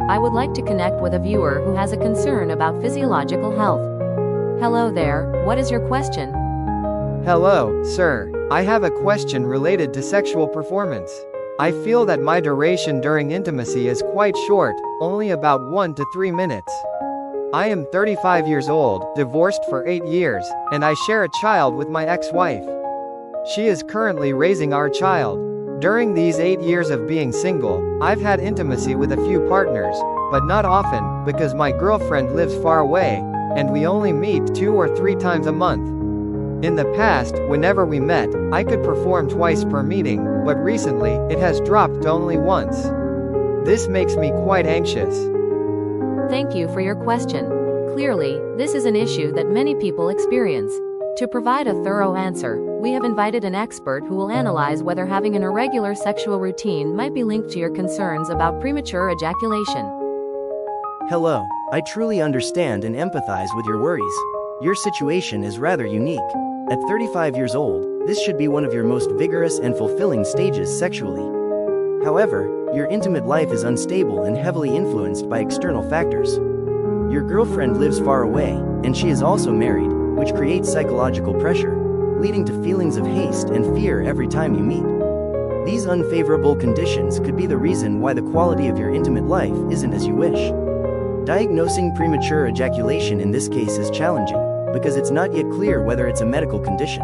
I would like to connect with a viewer who has a concern about physiological health. Hello there, what is your question? Hello, sir. I have a question related to sexual performance. I feel that my duration during intimacy is quite short, only about 1 to 3 minutes. I am 35 years old, divorced for 8 years, and I share a child with my ex-wife. She is currently raising our child. During these 8 years of being single, I've had intimacy with a few partners, but not often, because my girlfriend lives far away, and we only meet 2 or 3 times a month. In the past, whenever we met, I could perform twice per meeting, but recently, it has dropped to only once. This makes me quite anxious. Thank you for your question. Clearly, this is an issue that many people experience. To provide a thorough answer, we have invited an expert who will analyze whether having an irregular sexual routine might be linked to your concerns about premature ejaculation. Hello, I truly understand and empathize with your worries. Your situation is rather unique. At 35 years old, this should be one of your most vigorous and fulfilling stages sexually. However, your intimate life is unstable and heavily influenced by external factors. Your girlfriend lives far away, and she is also married, which creates psychological pressure, leading to feelings of haste and fear every time you meet. These unfavorable conditions could be the reason why the quality of your intimate life isn't as you wish. Diagnosing premature ejaculation in this case is challenging, because it's not yet clear whether it's a medical condition.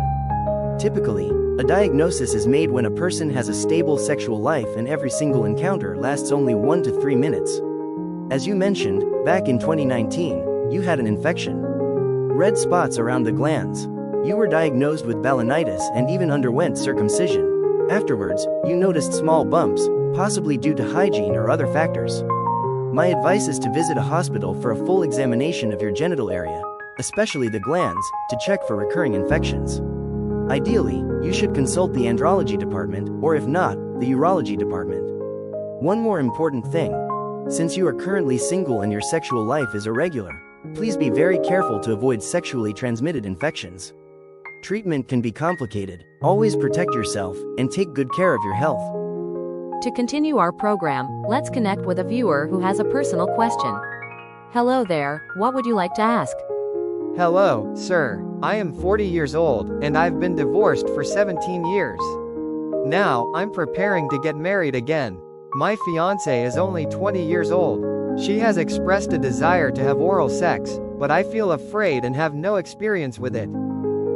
Typically, a diagnosis is made when a person has a stable sexual life and every single encounter lasts only 1 to 3 minutes. As you mentioned, back in 2019, you had an infection. Red spots around the glands. You were diagnosed with balanitis and even underwent circumcision. Afterwards, you noticed small bumps, possibly due to hygiene or other factors. My advice is to visit a hospital for a full examination of your genital area, especially the glands, to check for recurring infections. Ideally, you should consult the andrology department, or if not, the urology department. One more important thing. Since you are currently single and your sexual life is irregular, please be very careful to avoid sexually transmitted infections. Treatment can be complicated. Always protect yourself and take good care of your health. To continue our program, let's connect with a viewer who has a personal question. Hello there, what would you like to ask? Hello, sir. I am 40 years old, and I've been divorced for 17 years. Now, I'm preparing to get married again. My fiancée is only 20 years old. She has expressed a desire to have oral sex, but I feel afraid and have no experience with it.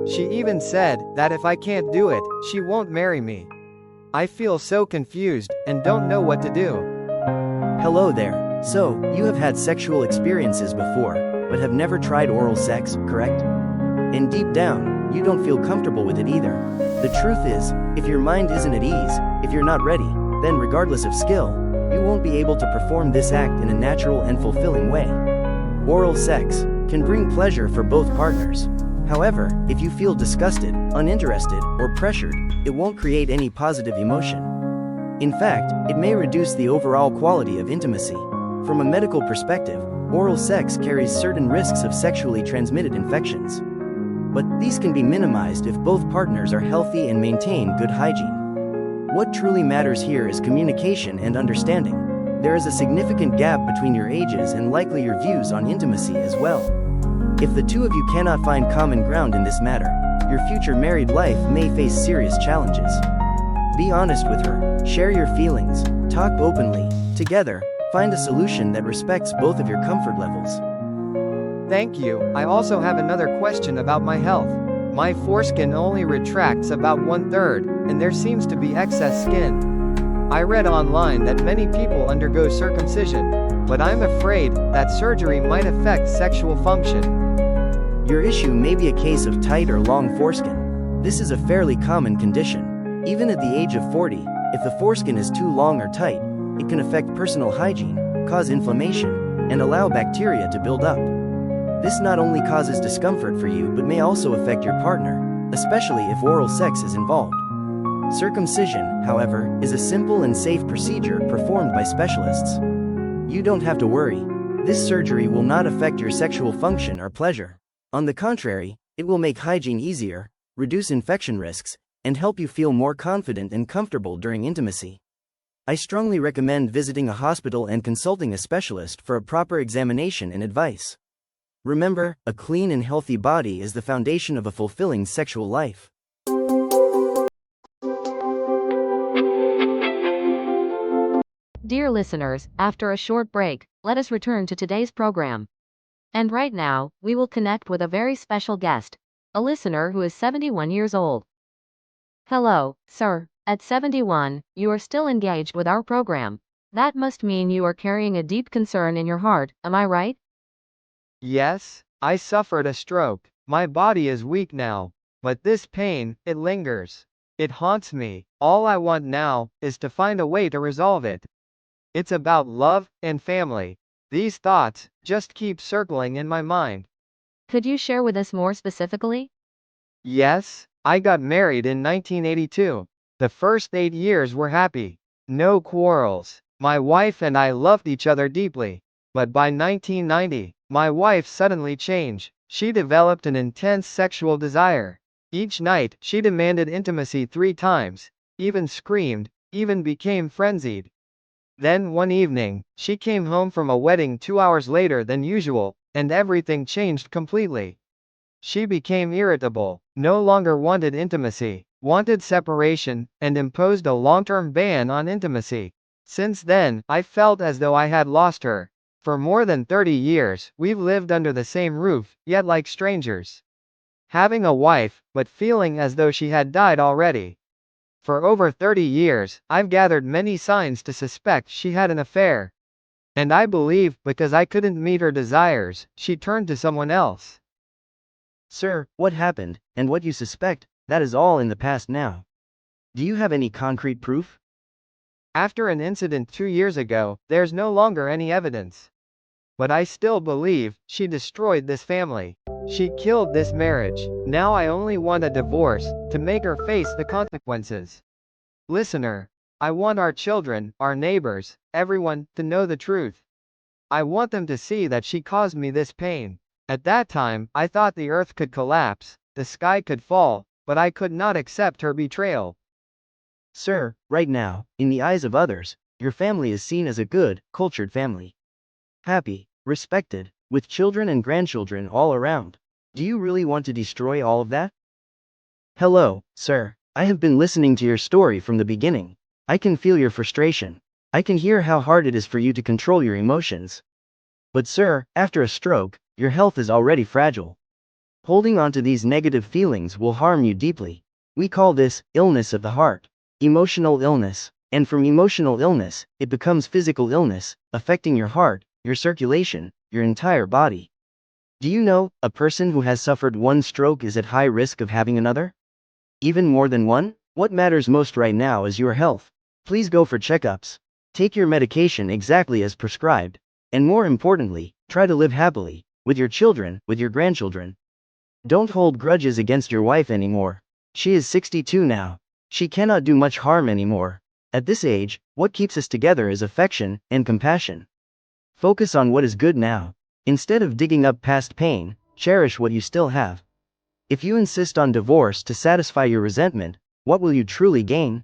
She even said that if I can't do it, she won't marry me. I feel so confused and don't know what to do. Hello there. So, you have had sexual experiences before, but have never tried oral sex, correct? And deep down, you don't feel comfortable with it either. The truth is, if your mind isn't at ease, if you're not ready, then regardless of skill, you won't be able to perform this act in a natural and fulfilling way. Oral sex can bring pleasure for both partners. However, if you feel disgusted, uninterested, or pressured, it won't create any positive emotion. In fact, it may reduce the overall quality of intimacy. From a medical perspective, oral sex carries certain risks of sexually transmitted infections. But these can be minimized if both partners are healthy and maintain good hygiene. What truly matters here is communication and understanding. There is a significant gap between your ages and likely your views on intimacy as well. If the two of you cannot find common ground in this matter, your future married life may face serious challenges. Be honest with her, share your feelings, talk openly. Together, find a solution that respects both of your comfort levels. Thank you. I also have another question about my health. My foreskin only retracts about 1/3, and there seems to be excess skin. I read online that many people undergo circumcision, but I'm afraid that surgery might affect sexual function. Your issue may be a case of tight or long foreskin. This is a fairly common condition. Even at the age of 40, if the foreskin is too long or tight, it can affect personal hygiene, cause inflammation, and allow bacteria to build up. This not only causes discomfort for you but may also affect your partner, especially if oral sex is involved. Circumcision, however, is a simple and safe procedure performed by specialists. You don't have to worry. This surgery will not affect your sexual function or pleasure. On the contrary, it will make hygiene easier, reduce infection risks, and help you feel more confident and comfortable during intimacy. I strongly recommend visiting a hospital and consulting a specialist for a proper examination and advice. Remember, a clean and healthy body is the foundation of a fulfilling sexual life. Dear listeners, after a short break, let us return to today's program. And right now, we will connect with a very special guest, a listener who is 71 years old. Hello, sir. At 71, you are still engaged with our program. That must mean you are carrying a deep concern in your heart, am I right? Yes, I suffered a stroke. My body is weak now. But this pain, it lingers. It haunts me. All I want now is to find a way to resolve it. It's about love and family. These thoughts just keep circling in my mind. Could you share with us more specifically? Yes, I got married in 1982. The first 8 years were happy. No quarrels. My wife and I loved each other deeply. But by 1990, my wife suddenly changed. She developed an intense sexual desire. Each night, she demanded intimacy 3 times, even screamed, even became frenzied. Then one evening, she came home from a wedding 2 hours later than usual, and everything changed completely. She became irritable, no longer wanted intimacy, wanted separation, and imposed a long-term ban on intimacy. Since then, I felt as though I had lost her. For more than 30 years, we've lived under the same roof, yet like strangers. Having a wife, but feeling as though she had died already. For over 30 years, I've gathered many signs to suspect she had an affair. And I believe, because I couldn't meet her desires, she turned to someone else. Sir, what happened, and what you suspect, that is all in the past now. Do you have any concrete proof? After an incident 2 years ago, there's no longer any evidence. But I still believe she destroyed this family. She killed this marriage. Now I only want a divorce to make her face the consequences. Listener, I want our children, our neighbors, everyone to know the truth. I want them to see that she caused me this pain. At that time, I thought the earth could collapse, the sky could fall, but I could not accept her betrayal. Sir, right now, in the eyes of others, your family is seen as a good, cultured family. Happy, respected, with children and grandchildren all around. Do you really want to destroy all of that? Hello, sir. I have been listening to your story from the beginning. I can feel your frustration. I can hear how hard it is for you to control your emotions. But sir, after a stroke, your health is already fragile. Holding on to these negative feelings will harm you deeply. We call this illness of the heart, emotional illness. And from emotional illness, it becomes physical illness, affecting your heart, your circulation, your entire body. Do you know, a person who has suffered one stroke is at high risk of having another? Even more than one? What matters most right now is your health. Please go for checkups. Take your medication exactly as prescribed. And more importantly, try to live happily, with your children, with your grandchildren. Don't hold grudges against your wife anymore. She is 62 now. She cannot do much harm anymore. At this age, what keeps us together is affection and compassion. Focus on what is good now. Instead of digging up past pain, cherish what you still have. If you insist on divorce to satisfy your resentment, what will you truly gain?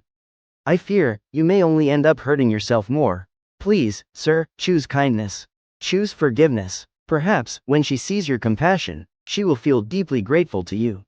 I fear, you may only end up hurting yourself more. Please, sir, choose kindness. Choose forgiveness. Perhaps, when she sees your compassion, she will feel deeply grateful to you.